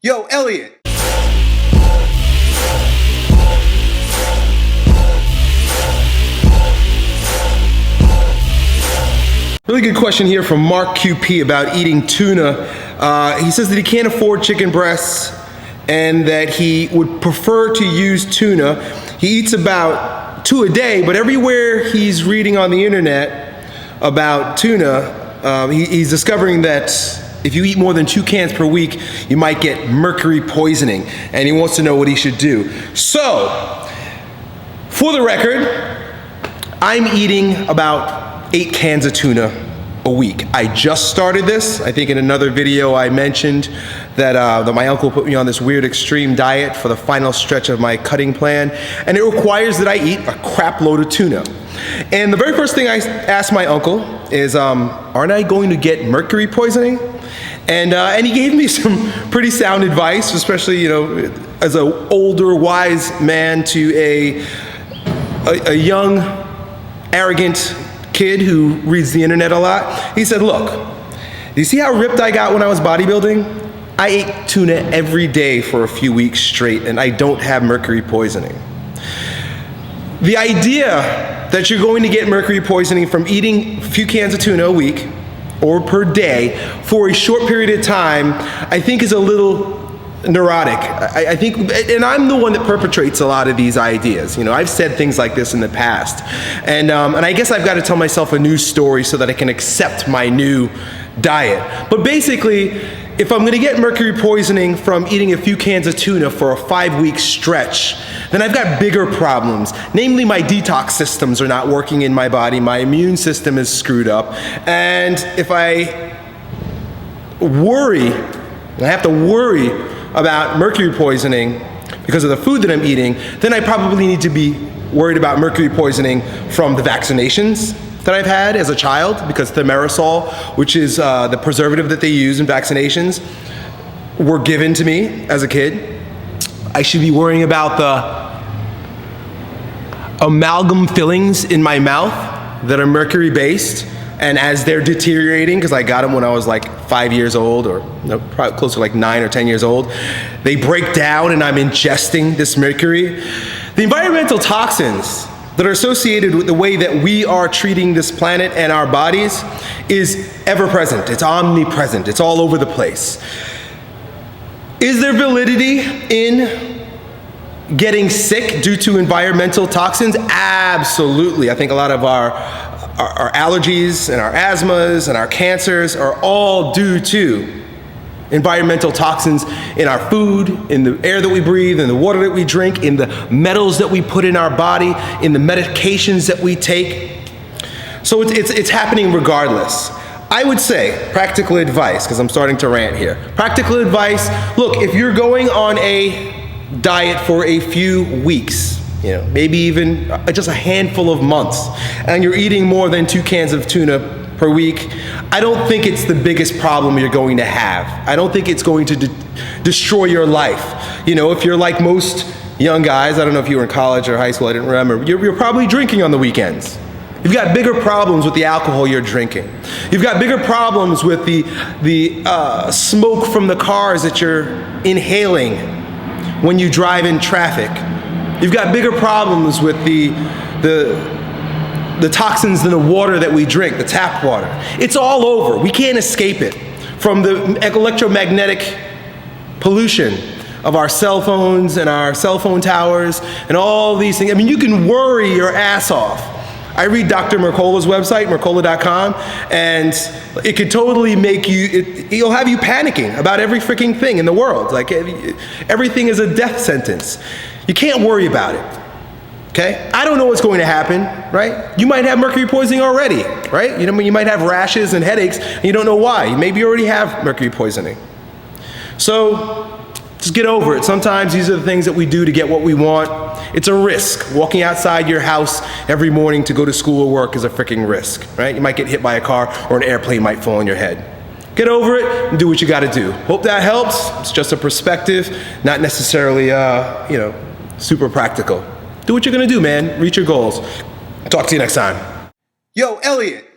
Yo, Elliot. Really good question here from Mark QP about eating tuna. He says that he can't afford chicken breasts and that he would prefer to use tuna. He eats about 2 a day, but everywhere he's reading on the internet about tuna, he's discovering that if you eat more than 2 cans per week, you might get mercury poisoning, and he wants to know what he should do. So, for the record, I'm eating about 8 cans of tuna a week. I just started this. I think in another video I mentioned that, my uncle put me on this weird extreme diet for the final stretch of my cutting plan, and it requires that I eat a crap load of tuna. And the very first thing I asked my uncle is, aren't I going to get mercury poisoning? And he gave me some pretty sound advice, especially, as an older, wise man to a young, arrogant kid who reads the internet a lot. He said, look, you see how ripped I got when I was bodybuilding? I ate tuna every day for a few weeks straight, and I don't have mercury poisoning. The idea that you're going to get mercury poisoning from eating a few cans of tuna a week or per day for a short period of time, I think is a little neurotic. I think, and I'm the one that perpetrates a lot of these ideas. I've said things like this in the past. And I guess I've got to tell myself a new story so that I can accept my new diet. But basically, if I'm gonna get mercury poisoning from eating a few cans of tuna for a 5-week stretch, then I've got bigger problems. Namely, my detox systems are not working in my body, my immune system is screwed up, and if I have to worry about mercury poisoning because of the food that I'm eating, then I probably need to be worried about mercury poisoning from the vaccinations that I've had as a child, because thimerosal, which is the preservative that they use in vaccinations, were given to me as a kid. I should be worrying about the amalgam fillings in my mouth that are mercury based, and as they're deteriorating, because I got them when I was like 5 years old, or probably close to like 9 or 10 years old, they break down and I'm ingesting this mercury. The environmental toxins that are associated with the way that we are treating this planet and our bodies is ever present. It's omnipresent. It's all over the place. Is there validity in getting sick due to environmental toxins? Absolutely. I think a lot of our allergies and our asthmas and our cancers are all due to environmental toxins in our food, in the air that we breathe, in the water that we drink, in the metals that we put in our body, in the medications that we take. So it's happening regardless. I would say, practical advice, because I'm starting to rant here. Practical advice, look, if you're going on a diet for a few weeks, maybe even just a handful of months, and you're eating more than 2 cans of tuna per week, I don't think it's the biggest problem you're going to have. I don't think it's going to destroy your life. If you're like most young guys, I don't know if you were in college or high school, I didn't remember, you're probably drinking on the weekends. You've got bigger problems with the alcohol you're drinking. You've got bigger problems with the smoke from the cars that you're inhaling when you drive in traffic. You've got bigger problems with the toxins in the water that we drink, the tap water. It's all over. We can't escape it. From the electromagnetic pollution of our cell phones and our cell phone towers and all these things. I mean, you can worry your ass off. I read Dr. Mercola's website, mercola.com, and it could totally make it'll have you panicking about every freaking thing in the world. Like, everything is a death sentence. You can't worry about it. Okay? I don't know what's going to happen, right? You might have mercury poisoning already, right? You might have rashes and headaches, and you don't know why. Maybe you already have mercury poisoning. So, just get over it. Sometimes these are the things that we do to get what we want. It's a risk. Walking outside your house every morning to go to school or work is a freaking risk, right? You might get hit by a car, or an airplane might fall on your head. Get over it and do what you gotta do. Hope that helps. It's just a perspective, not necessarily, super practical. Do what you're gonna do, man. Reach your goals. Talk to you next time. Yo, Elliot.